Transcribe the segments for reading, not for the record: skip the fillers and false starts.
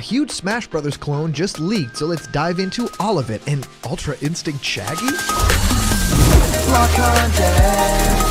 huge Smash Brothers clone just leaked, so let's dive into all of it. And Ultra Instinct Shaggy? Block content.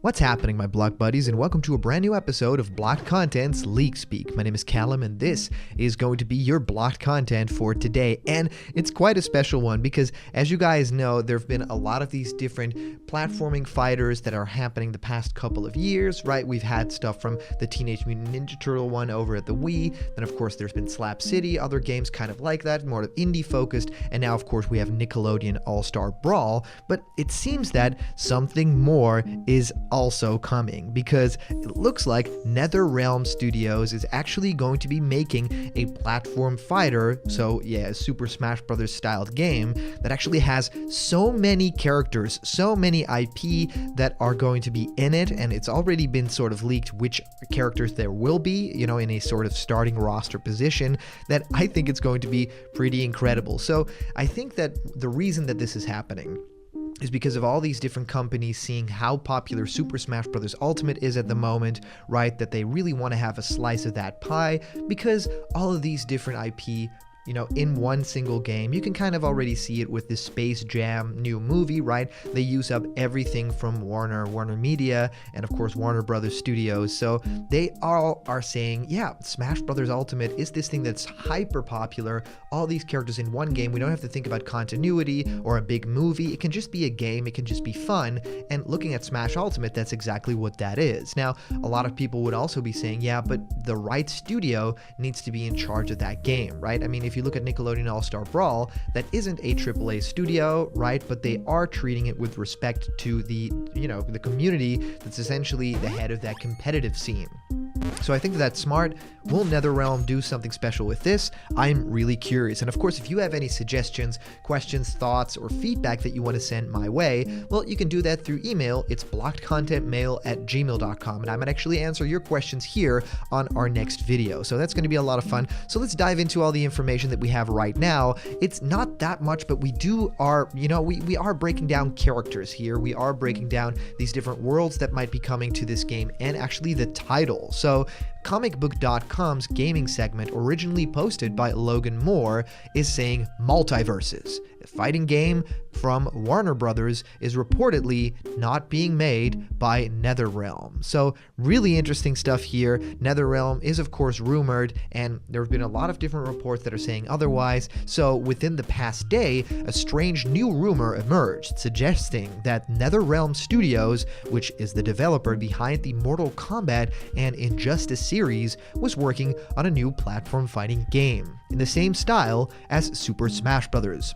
What's happening, my block buddies, and welcome to a brand new episode of Blocked Content's Leak Speak. My name is Callum, and this is going to be your blocked content for today. And it's quite a special one because, as you guys know, there have been a lot of these different platforming fighters that are happening the past couple of years, right? We've had stuff from the Teenage Mutant Ninja Turtle one over at the Wii. Then, of course, there's been Slap City, other games kind of like that, more indie focused. And now, of course, we have Nickelodeon All-Star Brawl. But it seems that something more is also coming, because it looks like NetherRealm Studios is actually going to be making a platform fighter, so yeah, a Super Smash Brothers styled game that actually has so many characters, so many IP that are going to be in it, and it's already been sort of leaked which characters there will be, you know, in a sort of starting roster position, that I think it's going to be pretty incredible. So I think that the reason that this is happening is because of all these different companies seeing how popular Super Smash Bros. Ultimate is at the moment, right? That they really want to have a slice of that pie, because all of these different IP, you know, in one single game. You can kind of already see it with this Space Jam new movie, right? They use up everything from Warner Media, and of course Warner Brothers Studios. So they all are saying, yeah, Smash Brothers Ultimate is this thing that's hyper popular. All these characters in one game. We don't have to think about continuity or a big movie. It can just be a game. It can just be fun. And looking at Smash Ultimate, that's exactly what that is. Now, a lot of people would also be saying, yeah, but the right studio needs to be in charge of that game, right? I mean, if you look at Nickelodeon All-Star Brawl, that isn't a AAA studio, right? But they are treating it with respect to the, you know, the community that's essentially the head of that competitive scene. So I think that's smart. Will NetherRealm do something special with this? I'm really curious. And of course, if you have any suggestions, questions, thoughts, or feedback that you want to send my way, well, you can do that through email. It's blockedcontentmail@gmail.com. And I might actually answer your questions here on our next video. So that's going to be a lot of fun. So let's dive into all the information that we have right now. It's not that much, but we are breaking down characters here. We are breaking down these different worlds that might be coming to this game, and actually the title. So comicbook.com's gaming segment, originally posted by Logan Moore, is saying multiverses. A fighting game from Warner Brothers is reportedly not being made by NetherRealm. So really interesting stuff here. NetherRealm is of course rumored, and there have been a lot of different reports that are saying otherwise. So within the past day, a strange new rumor emerged suggesting that NetherRealm Studios, which is the developer behind the Mortal Kombat and Injustice series, was working on a new platform fighting game in the same style as Super Smash Bros.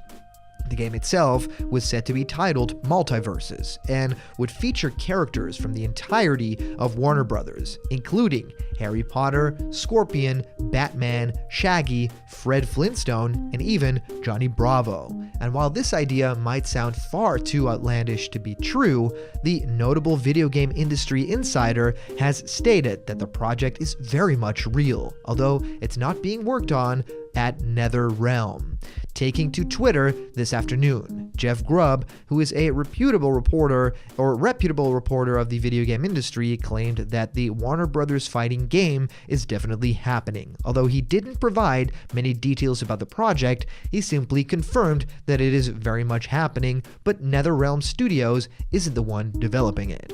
The game itself was set to be titled Multiverses and would feature characters from the entirety of Warner Brothers, including Harry Potter, Scorpion, Batman, Shaggy, Fred Flintstone, and even Johnny Bravo. And while this idea might sound far too outlandish to be true, the notable video game industry insider has stated that the project is very much real, although it's not being worked on at NetherRealm. Taking to Twitter this afternoon, Jeff Grubb, who is a reputable reporter of the video game industry, claimed that the Warner Brothers fighting game is definitely happening. Although he didn't provide many details about the project, he simply confirmed that it is very much happening, but NetherRealm Studios isn't the one developing it.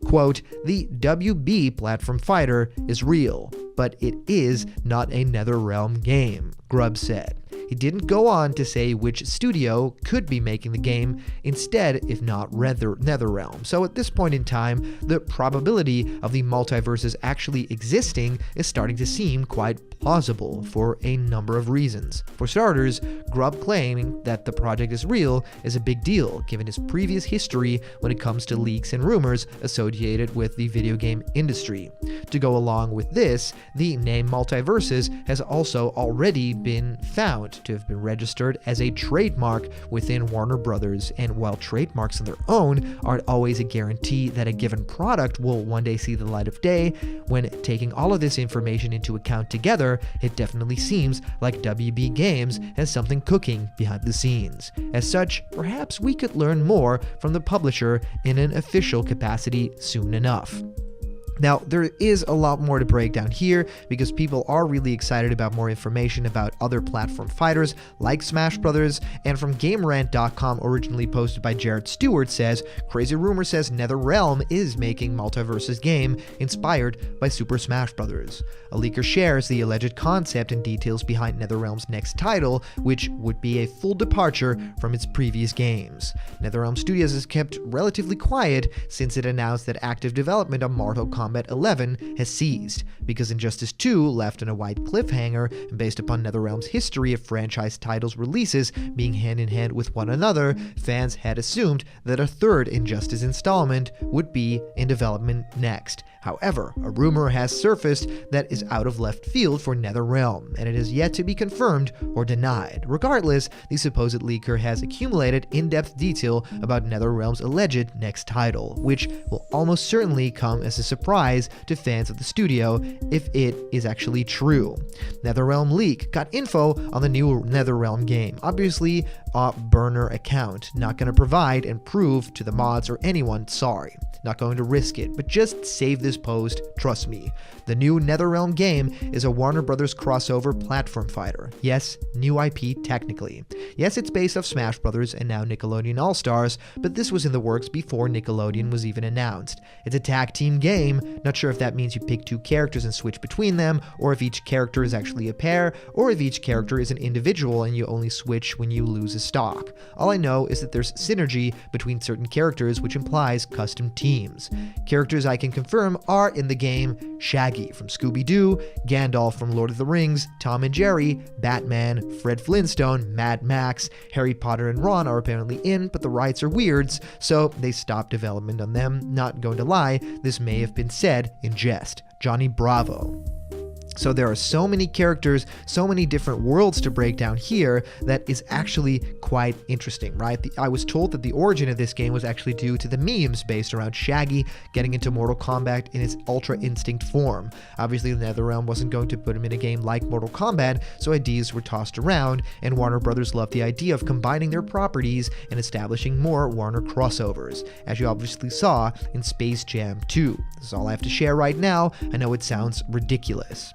Quote, "The WB platform fighter is real, but it is not a NetherRealm game," Grubb said. He didn't go on to say which studio could be making the game instead, if not NetherRealm. So at this point in time, the probability of the multiverses actually existing is starting to seem quite plausible for a number of reasons. For starters, Grubb claiming that the project is real is a big deal, given his previous history when it comes to leaks and rumors associated with the video game industry. To go along with this, the name Multiverses has also already been found to have been registered as a trademark within Warner Brothers, and while trademarks on their own aren't always a guarantee that a given product will one day see the light of day, when taking all of this information into account together, it definitely seems like WB Games has something cooking behind the scenes. As such, perhaps we could learn more from the publisher in an official capacity soon enough. Now, there is a lot more to break down here because people are really excited about more information about other platform fighters like Smash Brothers, and from GameRant.com, originally posted by Jared Stewart, says, "Crazy rumor says NetherRealm is making multiverses game inspired by Super Smash Brothers." A leaker shares the alleged concept and details behind NetherRealm's next title, which would be a full departure from its previous games. NetherRealm Studios has kept relatively quiet since it announced that active development on Mortal Kombat 11 has ceased, because Injustice 2 left on a wide cliffhanger, and based upon NetherRealm's history of franchise titles releases being hand in hand with one another, fans had assumed that a third Injustice installment would be in development next. However, a rumor has surfaced that is out of left field for NetherRealm, and it is yet to be confirmed or denied. Regardless, the supposed leaker has accumulated in-depth detail about NetherRealm's alleged next title, which will almost certainly come as a surprise to fans of the studio if it is actually true. NetherRealm leak got info on the new NetherRealm game. Obviously, a burner account. Not going to provide and prove to the mods or anyone, sorry. Not going to risk it, but just save this post, trust me. The new NetherRealm game is a Warner Brothers crossover platform fighter. Yes, new IP technically. Yes, it's based off Smash Brothers and now Nickelodeon All-Stars, but this was in the works before Nickelodeon was even announced. It's a tag team game, not sure if that means you pick two characters and switch between them, or if each character is actually a pair, or if each character is an individual and you only switch when you lose a stock. All I know is that there's synergy between certain characters, which implies custom teams. Characters I can confirm are in the game Shaggy from Scooby-Doo, Gandalf from Lord of the Rings, Tom and Jerry, Batman, Fred Flintstone, Mad Max, Harry Potter and Ron are apparently in, but the rights are weirds, so they stopped development on them. Not going to lie, this may have been said in jest. Johnny Bravo. So there are so many characters, so many different worlds to break down here that is actually quite interesting, right? I was told that the origin of this game was actually due to the memes based around Shaggy getting into Mortal Kombat in its Ultra Instinct form. Obviously, NetherRealm wasn't going to put him in a game like Mortal Kombat, so ideas were tossed around, and Warner Brothers loved the idea of combining their properties and establishing more Warner crossovers, as you obviously saw in Space Jam 2. This is all I have to share right now. I know it sounds ridiculous.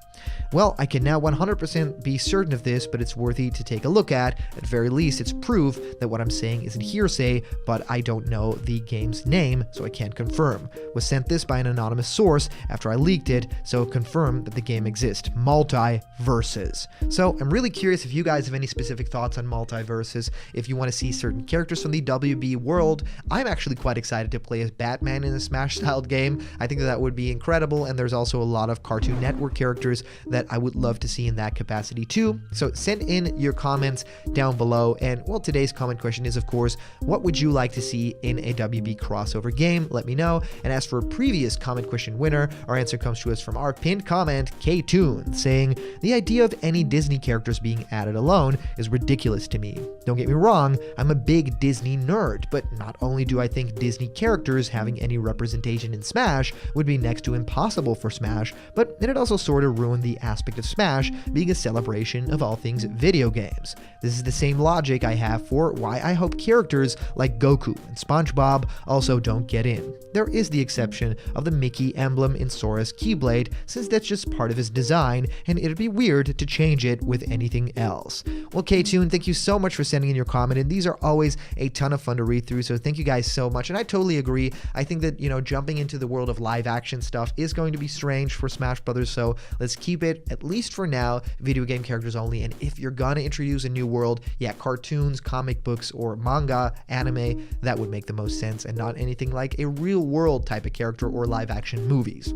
Well, I can now 100% be certain of this, but it's worthy to take a look at. At very least, it's proof that what I'm saying isn't hearsay, but I don't know the game's name, so I can't confirm. Was sent this by an anonymous source after I leaked it, so confirm that the game exists. Multiverses. So I'm really curious if you guys have any specific thoughts on multiverses, if you want to see certain characters from the WB world. I'm actually quite excited to play as Batman in a Smash-styled game. I think that would be incredible, and there's also a lot of Cartoon Network characters that I would love to see in that capacity too. So send in your comments down below, and well, today's comment question is, of course, what would you like to see in a WB crossover game? Let me know. And as for a previous comment question winner, our answer comes to us from our pinned comment, K-Toon, saying, "The idea of any Disney characters being added alone is ridiculous to me. Don't get me wrong, I'm a big Disney nerd, but not only do I think Disney characters having any representation in Smash would be next to impossible for Smash, but it also sort of ruined the aspect of Smash being a celebration of all things video games. This is the same logic I have for why I hope characters like Goku and SpongeBob also don't get in. There is the exception of the Mickey emblem in Sora's Keyblade, since that's just part of his design, and it'd be weird to change it with anything else." Well, K-Toon, thank you so much for sending in your comment, and these are always a ton of fun to read through, so thank you guys so much. And I totally agree. I think that, jumping into the world of live action stuff is going to be strange for Smash Brothers, so let's keep it, at least for now, video game characters only. And if you're gonna introduce a new world, yeah, cartoons, comic books, or manga, anime, that would make the most sense, and not anything like a real world type of character or live action movies.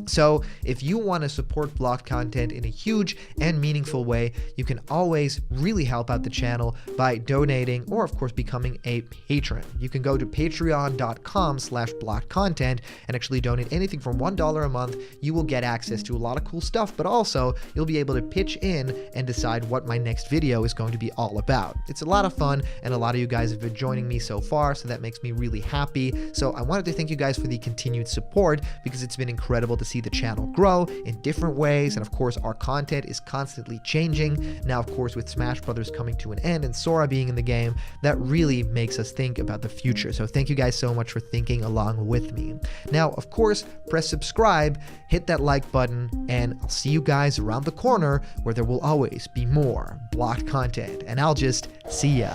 So if you want to support blocked content in a huge and meaningful way, you can always really help out the channel by donating or of course becoming a patron. You can go to patreon.com/blockedcontent and actually donate anything from $1 a month. You will get access to a lot of cool stuff, but also you'll be able to pitch in and decide what my next video is going to be all about. It's a lot of fun, and a lot of you guys have been joining me so far, so that makes me really happy. So I wanted to thank you guys for the continued support, because it's been incredible to see the channel grow in different ways, and of course our content is constantly changing. Now of course with Smash Brothers coming to an end and Sora being in the game, that really makes us think about the future. So thank you guys so much for thinking along with me. Now of course, press subscribe, hit that like button, and I'll see you guys around the corner where there will always be more blocked content, and I'll just see ya.